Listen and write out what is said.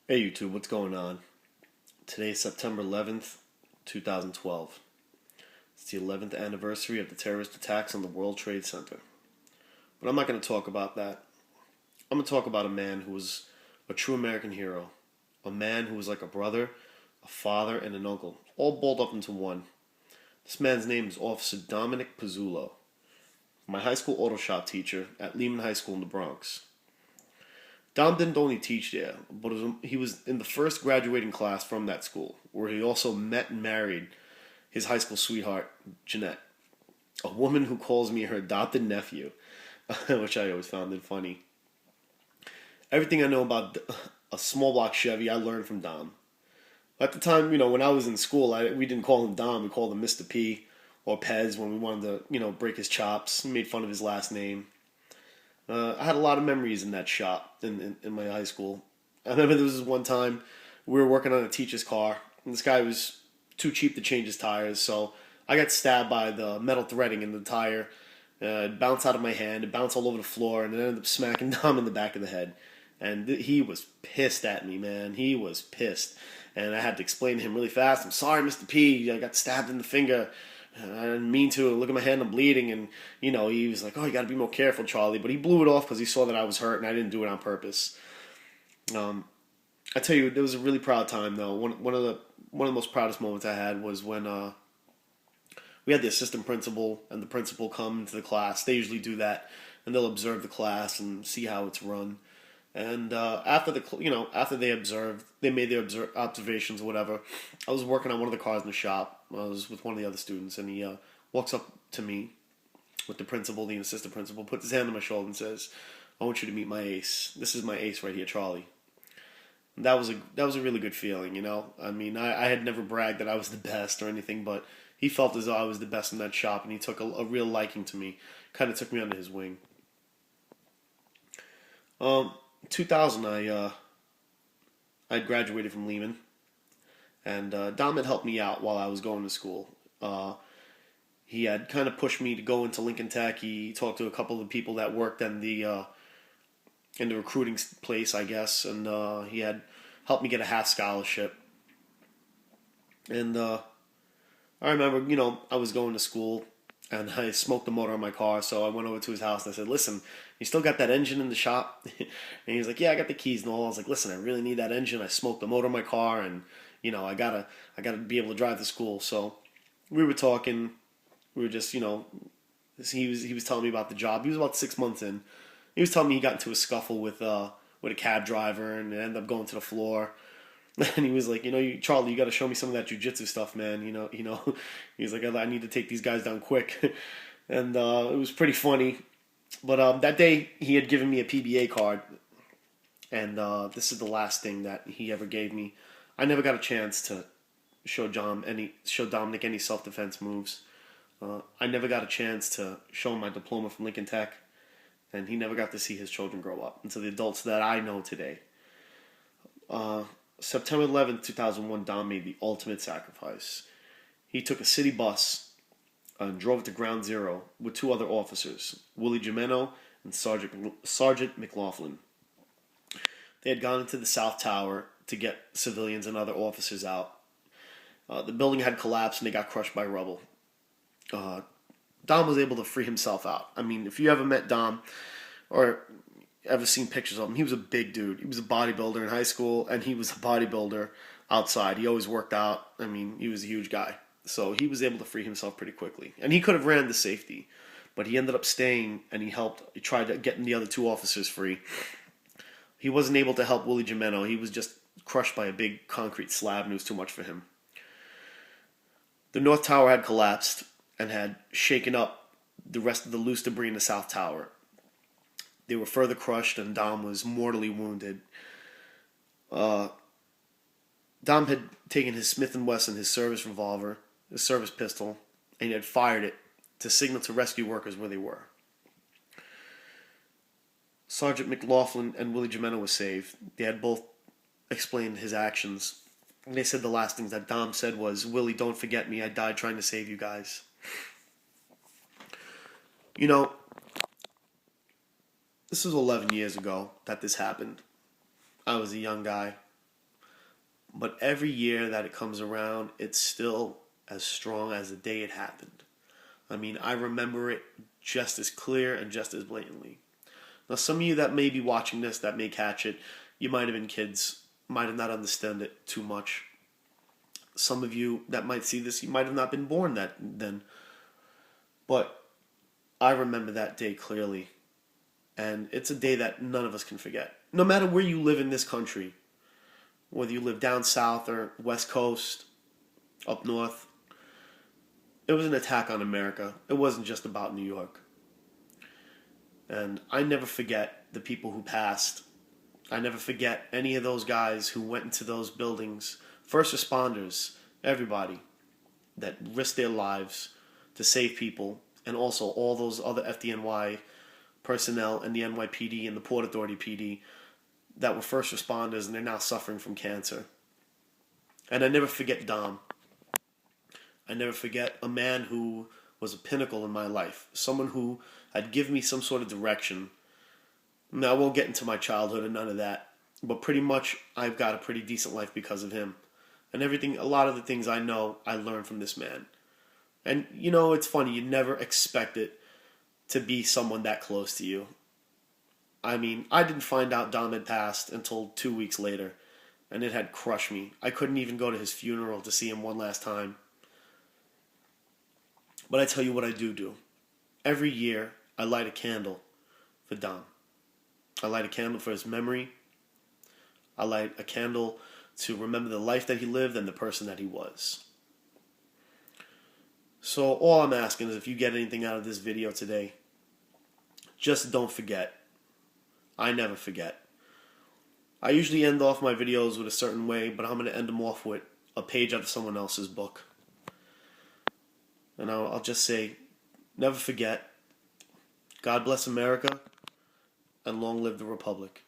Hey YouTube, what's going on? Today is September 11th, 2012. It's the 11th anniversary of the terrorist attacks on the World Trade Center. But I'm not going to talk about that. I'm going to talk about a man who was a true American hero. A man who was like a brother, a father, and an uncle, all balled up into one. This man's name is Officer Dominick Pezzulo, my high school auto shop teacher at Lehman High School in the Bronx. Dom didn't only teach there, but he was in the first graduating class from that school, where he also met and married his high school sweetheart, Jeanette, a woman who calls me her adopted nephew, which I always found it funny. Everything I know about a small block Chevy, I learned from Dom. At the time, when I was in school, we didn't call him Dom, we called him Mr. P or Pez when we wanted to, break his chops. We made fun of his last name. I had a lot of memories in that shop in my high school. I remember there was one time we were working on a teacher's car, and this guy was too cheap to change his tires, so I got stabbed by the metal threading in the tire. It bounced out of my hand, it bounced all over the floor, and it ended up smacking Dom in the back of the head. And he was pissed at me, man. He was pissed. And I had to explain to him really fast, I'm sorry, Mr. P, I got stabbed in the finger. I didn't mean to. Look at my hand, I'm bleeding. And, he was like, oh, you got to be more careful, Charlie. But he blew it off because he saw that I was hurt and I didn't do it on purpose. I tell you, it was a really proud time, though. One of the most proudest moments I had was when we had the assistant principal and the principal come to the class. They usually do that, and they'll observe the class and see how it's run. And after they made their observations or whatever, I was working on one of the cars in the shop. I was with one of the other students, and he walks up to me with the principal, the assistant principal, puts his hand on my shoulder and says, I want you to meet my ace. This is my ace right here, Charlie. And that was a really good feeling, I mean, I had never bragged that I was the best or anything, but he felt as though I was the best in that shop, and he took a real liking to me, kind of took me under his wing. 2000, I graduated from Lehman, and Dom had helped me out while I was going to school. He had kind of pushed me to go into Lincoln Tech. He talked to a couple of people that worked in the recruiting place, I guess, and he had helped me get a half scholarship. And I remember, I was going to school, and I smoked the motor on my car, so I went over to his house and I said, listen, you still got that engine in the shop? And he was like, yeah, I got the keys and all. I was like, listen, I really need that engine. I smoked the motor on my car, and, I gotta be able to drive to school. So we were talking, we were just, he was telling me about the job. He was about 6 months in. He was telling me he got into a scuffle with a cab driver and ended up going to the floor. And he was like, Charlie, you got to show me some of that jujitsu stuff, man. He was like, I need to take these guys down quick. And it was pretty funny. But that day, he had given me a PBA card. And this is the last thing that he ever gave me. I never got a chance to show Dominick any self-defense moves. I never got a chance to show him my diploma from Lincoln Tech. And he never got to see his children grow up into the adults that I know today. September 11th, 2001, Dom made the ultimate sacrifice. He took a city bus and drove to Ground Zero with two other officers, Willie Jimeno and Sergeant McLaughlin. They had gone into the South Tower to get civilians and other officers out. The building had collapsed and they got crushed by rubble. Dom was able to free himself out. I mean, if you ever met Dom or ever seen pictures of him, he was a big dude. He was a bodybuilder in high school, and he was a bodybuilder outside. He always worked out. I mean, he was a huge guy. So he was able to free himself pretty quickly. And he could have ran to safety, but he ended up staying, and he tried to get the other two officers free. He wasn't able to help Willie Jimeno. He was just crushed by a big concrete slab, and it was too much for him. The North Tower had collapsed and had shaken up the rest of the loose debris in the South Tower. They were further crushed, and Dom was mortally wounded. Dom had taken his Smith & Wesson, his service revolver, his service pistol, and he had fired it to signal to rescue workers where they were. Sergeant McLaughlin and Willie Jimeno were saved. They had both explained his actions. And they said the last things that Dom said was, Willie, don't forget me. I died trying to save you guys. This was 11 years ago that this happened. I was a young guy. But every year that it comes around, it's still as strong as the day it happened. I mean, I remember it just as clear and just as blatantly. Now, some of you that may be watching this, that may catch it, you might have been kids, might have not understood it too much. Some of you that might see this, you might have not been born then. But I remember that day clearly. And it's a day that none of us can forget. No matter where you live in this country, whether you live down south or west coast, up north, it was an attack on America. It wasn't just about New York. And I never forget the people who passed. I never forget any of those guys who went into those buildings, first responders, everybody that risked their lives to save people, and also all those other FDNY personnel and the NYPD and the Port Authority PD that were first responders and they're now suffering from cancer. And I never forget Dom. I never forget a man who was a pinnacle in my life. Someone who had given me some sort of direction. Now, I won't get into my childhood and none of that. But pretty much, I've got a pretty decent life because of him. And a lot of the things I know, I learned from this man. And, you know, it's funny. You never expect it to be someone that close to you. I mean, I didn't find out Dom had passed until 2 weeks later. And it had crushed me. I couldn't even go to his funeral to see him one last time. But I tell you what I do. Every year, I light a candle for Dom. I light a candle for his memory. I light a candle to remember the life that he lived and the person that he was. So all I'm asking is if you get anything out of this video today, just don't forget. I never forget. I usually end off my videos with a certain way, but I'm going to end them off with a page out of someone else's book. And I'll just say, never forget, God bless America, and long live the Republic.